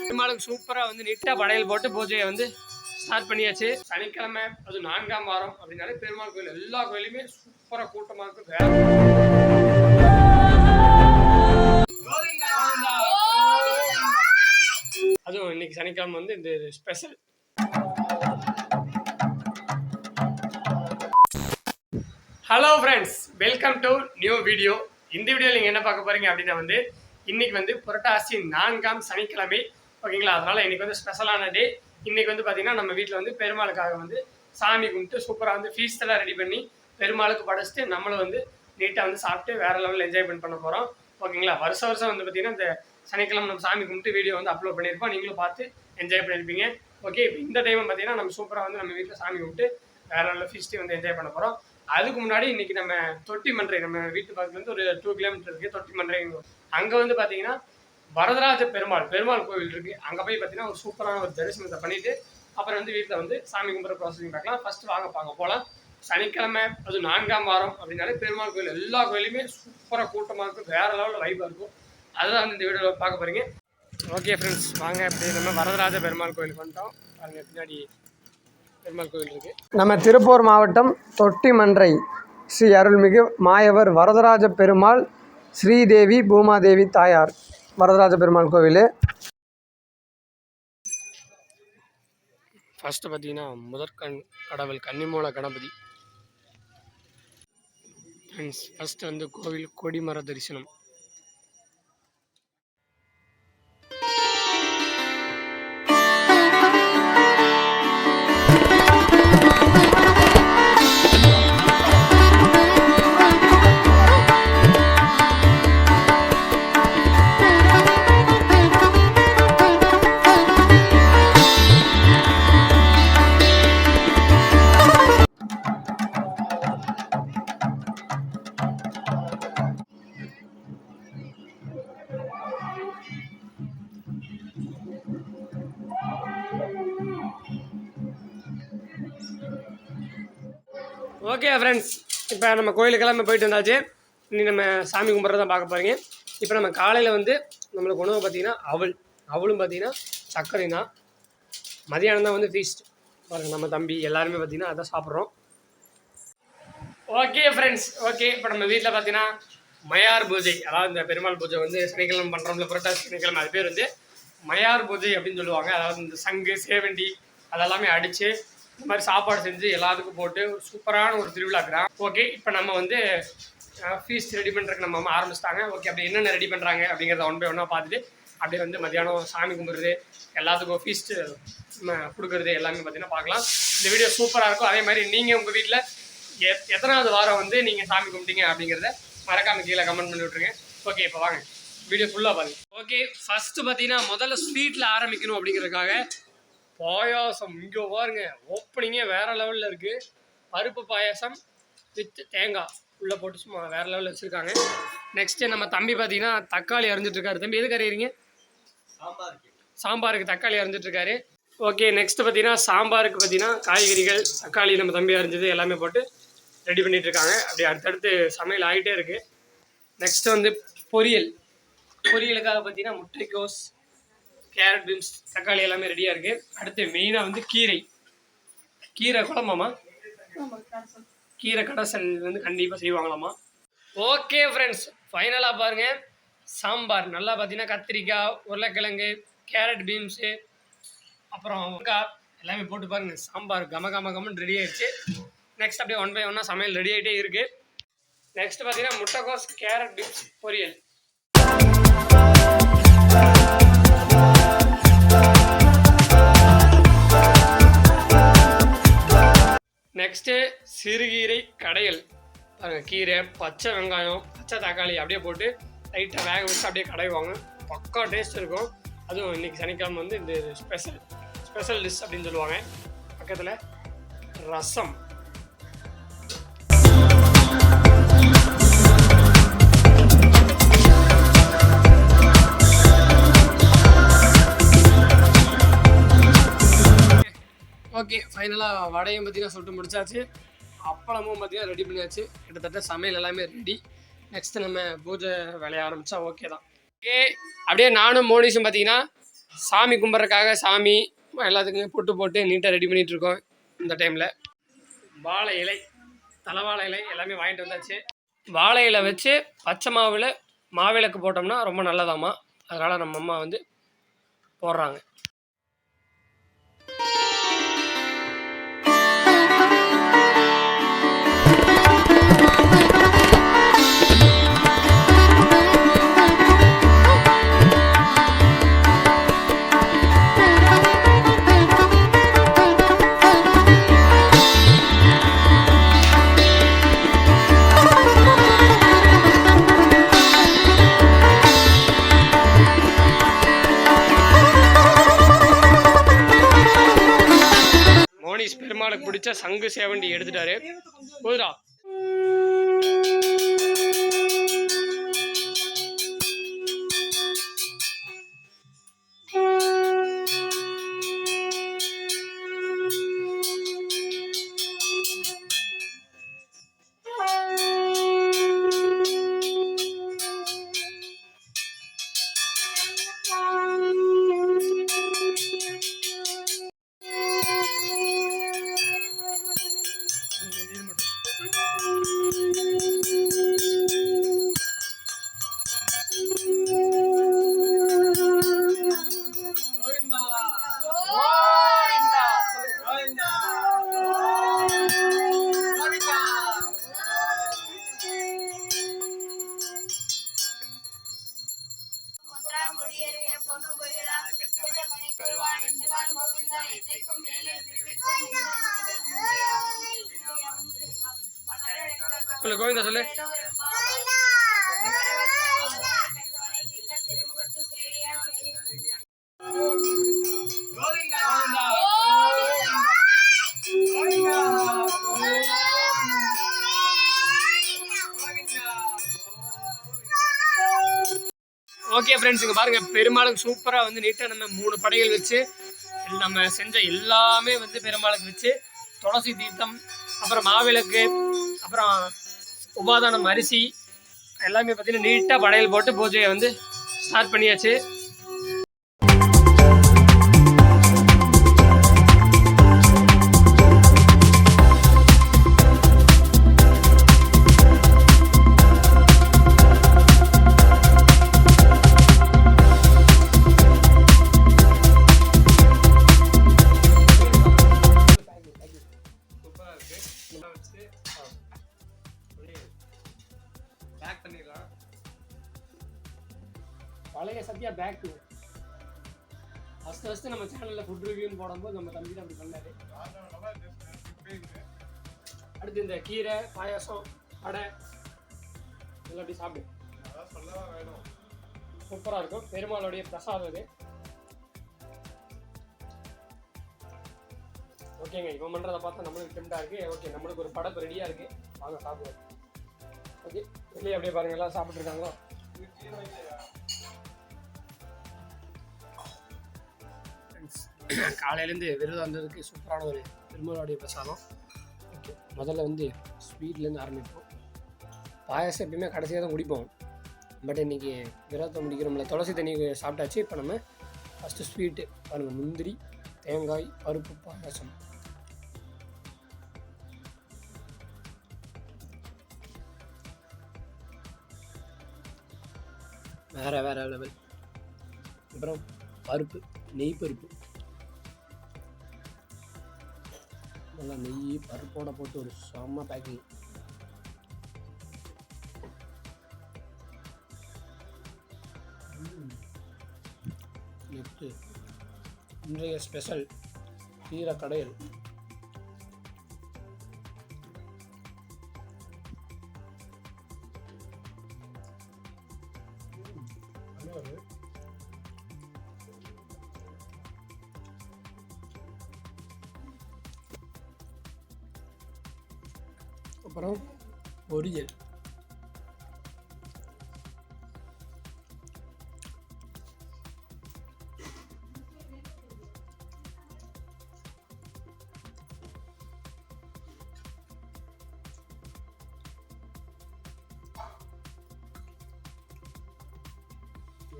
பெருமாளுக்கு சூப்பராக வந்து நீட்டாக படையல் போட்டு பூஜையை வந்து ஸ்டார்ட் பண்ணியாச்சு. சனிக்கிழமை அது 4ஆம் வாரம் அப்படின்னாலே பெருமாள் கோயில் எல்லா கோயிலுமே சூப்பராக கூட்டமாக இருக்கும். அதுவும் இன்னைக்கு சனிக்கிழமை வந்து இந்த special. Hello friends, welcome to new video. இந்த வீடியோவில் நீங்கள் என்ன பார்க்க போகிறீங்க அப்படின்னா வந்து இன்றைக்கி வந்து புரட்டாசி 4ஆம் சனிக்கிழமை, ஓகேங்களா? அதனால் இன்றைக்கி வந்து ஸ்பெஷலான டே. இன்றைக்கி வந்து பார்த்திங்கன்னா நம்ம வீட்டில் வந்து பெருமாளுக்காக வந்து சாமி கும்பிட்டு சூப்பராக வந்து ஃபீஸ்டெல்லாம் ரெடி பண்ணி பெருமாளுக்கு படைச்சிட்டு நம்மளும் வந்து நீட்டாக வந்து சாப்பிட்டு வேறு லெவலில் என்ஜாய்மெண்ட் பண்ண போகிறோம், ஓகேங்களா? வருஷம் வந்து பார்த்திங்கன்னா இந்த சனிக்கிழமை நம்ம சாமி கும்பிட்டு வீடியோ வந்து அப்லோட் பண்ணியிருப்போம். நீங்களும் பார்த்து என்ஜாய் பண்ணியிருப்பீங்க. ஓகே, இப்போ இந்த டைம் பார்த்திங்கன்னா நம்ம சூப்பராக வந்து நம்ம வீட்டில் சாமி கும்பிட்டு வேறு லெவலில் ஃபீஸ்ட்டு வந்து என்ஜாய் பண்ண போகிறோம். அதுக்கு முன்னாடி இன்றைக்கி நம்ம தொட்டிமன்றை, நம்ம வீட்டு பக்கத்துலேருந்து ஒரு 2 கிலோமீட்டர் இருக்குது தொட்டிமன்றை. அங்கே வந்து பார்த்தீங்கன்னா வரதராஜ பெருமாள் கோவில் இருக்குது. அங்கே போய் பார்த்தீங்கன்னா ஒரு சூப்பரான ஒரு தரிசனத்தை பண்ணிவிட்டு அப்புறம் வந்து வீட்டில் வந்து சாமி கும்பிட்ற ப்ராசஸிங் பார்க்கலாம். ஃபஸ்ட்டு வாங்க போகலாம். சனிக்கிழமை அது 4ஆம் வாரம் அப்படின்னாலே பெருமாள் கோயில் எல்லா கோயிலுமே சூப்பராக கூட்டமாக இருக்கும், வேறு லெவலில் வைப்பாக இருக்கும். அதுதான் வந்து இந்த வீடியோவில் பார்க்க போகிறீங்க. ஓகே ஃப்ரெண்ட்ஸ், வாங்க. இப்படி நம்ம வரதராஜ பெருமாள் கோயிலுக்கு வந்துட்டோம். பாருங்க, பின்னாடி பெருமாள் கோயில் இருக்கு. நம்ம திருப்பூர் மாவட்டம் தொட்டிமன்றை ஸ்ரீ அருள்மிகு மாயவர் வரதராஜ பெருமாள் ஸ்ரீதேவி பூமாதேவி தாயார் வரதராஜ பெருமாள் கோவில். ஃபர்ஸ்ட் பார்த்தீங்கன்னா முதற்கண் கடவுள் கன்னிமூல கணபதி. ஃபர்ஸ்ட் வந்து கோவில் கொடிமர தரிசனம். ஓகே ஃப்ரெண்ட்ஸ், இப்போ நம்ம கோயிலுக்கெல்லாம் போயிட்டு வந்தாச்சு. இனி நம்ம சாமி கும்பிட்றதான் பார்க்க போகிறீங்க. இப்போ நம்ம காலையில் வந்து நம்மளுக்கு உணவு பார்த்திங்கன்னா அவளும் பார்த்திங்கன்னா சர்க்கரை தான். மதியானம் தான் வந்து ஃபீஸ்ட். பாருங்கள், நம்ம தம்பி எல்லாருமே பார்த்திங்கன்னா அதான் சாப்பிட்றோம். Okay friends, okay. இப்போ நம்ம வீட்டில் பார்த்திங்கன்னா மயார் பூஜை, அதாவது இந்த பெருமாள் பூஜை வந்து சனிக்கிழமை பண்ணுறோம்ல, புரட்டாசி சனிக்கிழமை, அது பேர் வந்து மயார் பூஜை அப்படின்னு சொல்லுவாங்க. அதாவது இந்த சங்கு சேவண்டி அதெல்லாமே அடித்து இந்த மாதிரி சாப்பாடு செஞ்சு எல்லாத்துக்கும் போட்டு சூப்பரான ஒரு திருவிழாக்குறான். ஓகே, இப்போ நம்ம வந்து ஃபீஸ்ட் ரெடி பண்ணுறதுக்கு நம்ம ஆரம்பிச்சிட்டாங்க. ஓகே, அப்படி என்னென்ன ரெடி பண்ணுறாங்க அப்படிங்கிறத ஒன் பை ஒன்றா பார்த்துட்டு அப்படியே வந்து மத்தியானம் சாமி கும்பிட்றது, எல்லாத்துக்கும் ஃபீஸ்ட்டு கொடுக்குறது எல்லாமே பார்த்தீங்கன்னா பார்க்கலாம். இந்த வீடியோ சூப்பராக இருக்கும். அதே மாதிரி நீங்கள் உங்கள் வீட்டில் எத்தனாவது வாரம் வந்து நீங்கள் சாமி கும்பிட்டீங்க அப்படிங்கிறத மறக்காமல் கீழே கமெண்ட் பண்ணி விட்ருங்க. ஓகே, இப்போ வாங்க வீடியோ ஃபுல்லாக பாருங்கள். ஓகே, ஃபஸ்ட்டு பார்த்தீங்கன்னா முதல்ல ஸ்வீட்டில் ஆரம்பிக்கணும் அப்படிங்கிறதுக்காக பாயாசம் இங்கே பாருங்க, ஓப்பனிங்கே வேறு லெவலில் இருக்குது. பருப்பு பாயாசம் வித் தேங்காய் உள்ளே போட்டு சும்மா வேறு லெவலில் வச்சுருக்காங்க. நெக்ஸ்ட்டு நம்ம தம்பி பார்த்தீங்கன்னா தக்காளி அரைஞ்சிட்ருக்காரு. தம்பி எதுக்கு அரைகிறீங்க? சாம்பாருக்கு தக்காளி அரைஞ்சிட்ருக்காரு. ஓகே, நெக்ஸ்ட்டு பார்த்தீங்கன்னா சாம்பாருக்கு பார்த்தீங்கன்னா காய்கறிகள் தக்காளி நம்ம தம்பி அரைஞ்சது எல்லாமே போட்டு ரெடி பண்ணிகிட்ருக்காங்க. அப்படி அடுத்தடுத்து சமையல் ஆகிட்டே இருக்குது. நெக்ஸ்ட்டு வந்து பொரியலுக்காக பார்த்தீங்கன்னா முட்டைக்கோஸ், கேரட், பீன்ஸ், தக்காளி எல்லாமே ரெடியாக இருக்குது. அடுத்து மெயினாக வந்து கீரை குழம்பாமா, கீரை கடைசல் வந்து கண்டிப்பாக செய்வாங்களாமா. ஓகே ஃப்ரெண்ட்ஸ், ஃபைனலாக பாருங்கள் சாம்பார் நல்லா பார்த்தீங்கன்னா கத்திரிக்காய், உருளைக்கிழங்கு, கேரட், பீன்ஸு, அப்புறம் எல்லாமே போட்டு பாருங்கள். சாம்பார் கமன்னு ரெடி ஆகிடுச்சு. நெக்ஸ்ட் அப்படியே ஒன் பை ஒன்றா சமையல் ரெடி ஆகிட்டே இருக்குது. நெக்ஸ்ட் பார்த்தீங்கன்னா முட்டைக்கோஸ், கேரட், பீன்ஸ் பொரியல். நெக்ஸ்ட்டு சிறுகீரை கடையல். பாருங்கள், கீரை, பச்சை வெங்காயம், பச்சை தக்காளி அப்படியே போட்டு லைட்டாக வேக வச்சு அப்படியே கடைவாங்க. பக்கா டேஸ்ட் இருக்கும். அதுவும் இன்றைக்கி சனிக்கிழமை வந்து இந்த ஸ்பெஷல் டிஷ் அப்படின்னு சொல்லுவாங்க. பக்கத்தில் ரசம். ஓகே, ஃபைனலாக வடையும் பார்த்தீங்கன்னா சுட்டு முடிச்சாச்சு. அப்பளமும் பார்த்தீங்கன்னா ரெடி பண்ணியாச்சு. கிட்டத்தட்ட சமையல் எல்லாமே ரெடி. நெக்ஸ்ட்டு நம்ம பூஜை வேலைய ஆரம்பித்தா ஓகே தான். ஓகே, அப்படியே நானும் மோனிஷும் பார்த்தீங்கன்னா சாமி கும்பிட்றதுக்காக சாமி எல்லாத்துக்குமே பொட்டு போட்டு நீட்டாக ரெடி பண்ணிகிட்ருக்கோம். இந்த டைமில் வாழை இலை, தலைவாழை இலை எல்லாமே வாங்கிட்டு வந்தாச்சு. வாழை இலை வச்சு பச்சை மாவில் மாவிளக்கு போட்டோம்னா ரொம்ப நல்லதாம்மா. அதனால் நம்ம அம்மா வந்து போடுறாங்க. பெருமாளுக்கு பிடிச்ச சங்கு சேவண்டி எடுத்துட்டாரு. போதுடா. சொல்லு கோவிந்தா சொல்லு. ஓகே ஃப்ரெண்ட்ஸ், இங்கே பாருங்கள் பெருமாளுக்கு சூப்பராக வந்து நீட்டாக நம்ம 3 படைகள் வச்சு நம்ம செஞ்ச எல்லாமே வந்து பெருமாளுக்கு வச்சு துளசி தீர்த்தம், அப்புறம் மாவிளக்கு, அப்புறம் உபாதானம் அரிசி எல்லாமே பார்த்தீங்கன்னா நீட்டாக படையல் போட்டு பூஜையை வந்து ஸ்டார்ட் பண்ணியாச்சு. பழைய சத்யா பேக் ஃபஸ்ட்டு நம்ம சேனலில் ஃபுட் ரிவ்யூன்னு போடும்போது நம்ம தம்பி தான் அப்படி பண்ணாரு. அடுத்து இந்த கீரை பாயாசம் வடை எல்லாம் அப்படி சாப்பிடு, சூப்பராக இருக்கும். பெருமாளுடைய பிரசாதம் இது. ஓகேங்க, இவன் பண்ணுறதை பார்த்தா நம்மளுக்கு டெம்டாக இருக்குது. ஓகே, நம்மளுக்கு ஒரு படப்பு ரெடியாக இருக்குது, வாங்க சாப்பிடுவோம். ஓகே, வெளியே அப்படியே பாருங்க எல்லாம் சாப்பிட்ருக்காங்களோ. காலையிலேருந்து விரதம் வந்ததுக்கு சூப்பரான ஒரு பெருமாளுடைய பிரசாதம். ஓகே, முதல்ல வந்து ஸ்வீட்லேருந்து ஆரம்பிப்போம். பாயாசம் எப்பயுமே கடைசியாக தான் குடிப்போம், பட் இன்றைக்கி விரதத்தை முடிக்கிறோம்ல, துளசி தண்ணி சாப்பிட்டாச்சு. இப்போ நம்ம ஃபஸ்ட்டு ஸ்வீட்டு பாருங்கள், முந்திரி தேங்காய் பருப்பு பாயாசம். வேறு லெவல். அப்புறம் பருப்பு, நெய் பருப்பு, நல்லா நெய் பருப்போட போட்டு ஒரு செம்ம பேக்கிங். நெக்ஸ்ட்டு இன்றைய ஸ்பெஷல் கீரை கடையல். அப்புறம் பொரியல்.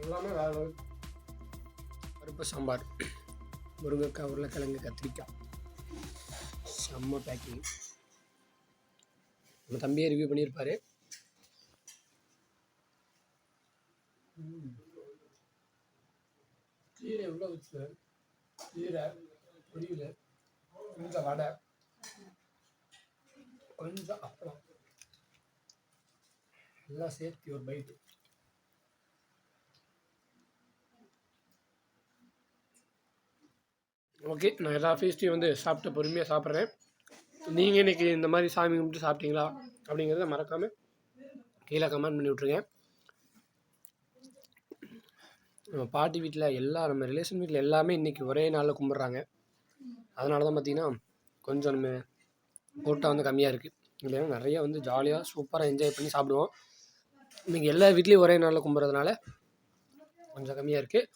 எல்லாமே வேறு பருப்பு சாம்பார், முருங்கைக்காய், உருளைக்கிழங்கு, கத்திரிக்காய், செம்ம பேக்கிங். நம்ம தம்பியை ரிவ்யூ பண்ணியிருப்பார். கீரை எவ்வளோ வச்சு, கீரை பொரியல், கொஞ்சம் வடை, கொஞ்சம் அப்பளம், எல்லாம் சேர்த்து ஒரு பைட்டு. ஓகே, நான் எல்லா ஃபீஸ்ட்டையும் வந்து சாப்பிட்டு பொறுமையாக சாப்பிட்றேன். நீங்கள் இன்றைக்கி இந்த மாதிரி சாமி கும்பிட்டு சாப்பிட்டீங்களா அப்படிங்கிறத மறக்காமல் கீழே கமெண்ட் பண்ணி விட்ருங்க. நம்ம பாட்டி வீட்டில் நம்ம ரிலேஷன் வீட்டில் எல்லாமே இன்றைக்கி ஒரே நாளில் கும்பிட்றாங்க. அதனால தான் பார்த்திங்கன்னா கொஞ்சம் நம்ம கூட்டம் வந்து கம்மியாக இருக்குது. இல்லைன்னா நிறைய வந்து ஜாலியாக சூப்பராக என்ஜாய் பண்ணி சாப்பிடுவோம். இன்றைக்கி எல்லா வீட்லேயும் ஒரே நாளில் கும்பிட்றதுனால கொஞ்சம் கம்மியாக இருக்குது.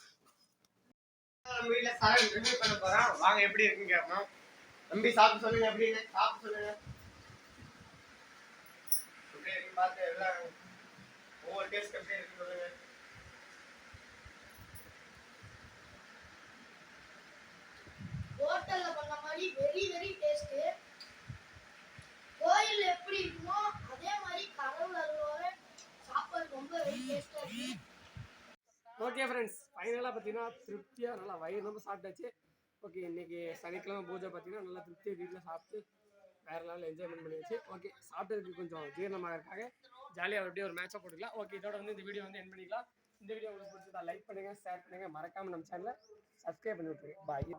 நம்ம வீட்டில் சாமி ரிவ்யூ பண்ண போகிறோம். வாங்க எப்படி இருக்குன்னு கேட்போம். தம்பி சாப்பிட்டு சொல்லுங்க, எப்படின்னு சாப்பிட்டு சொல்லுங்க. எப்படி இருக்குன்னு பார்த்து எல்லாம் ஒவ்வொரு டேஸ்ட் எப்படி இருக்குன்னு சொல்லுங்க. ஹோட்டல்ல பண்ண மாதிரி வெரி வெரி டேஸ்ட். கோயில் எப்படி இருக்குமோ அதே மாதிரி கடவுள் அருளோட சாப்பாடு ரொம்ப வெரி டேஸ்டா இருக்கு. ஓகே ஃப்ரெண்ட்ஸ், ஃபைனலாக பார்த்தீங்கன்னா திருப்தியாக நல்லா வயிறு ரொம்ப சாப்பிட்டாச்சு. ஓகே, இன்றைக்கி சனிக்கிழமை பூஜை பார்த்தீங்கன்னா நல்லா திருப்தியாக வீட்டில் சாப்பிட்டு வேறு லெவலில் என்ஜாய்மெண்ட் பண்ணியாச்சு. ஓகே, சாப்பிட்டதுக்கு கொஞ்சம் ஜீரணமாகறதுக்காக ஜாலியாக அப்படியே ஒரு மேட்சாக போட்டுக்கலாம். ஓகே, இதோட வந்து இந்த வீடியோ வந்து என் பண்ணிக்கலாம். இந்த வீடியோ உங்களுக்கு பிடிச்சதா லைக் பண்ணுங்கள், ஷேர் பண்ணுங்கள், மறக்காமல் நம்ம சேனலை சப்ஸ்கிரைப் பண்ணி விட்டுருங்க. பாய்.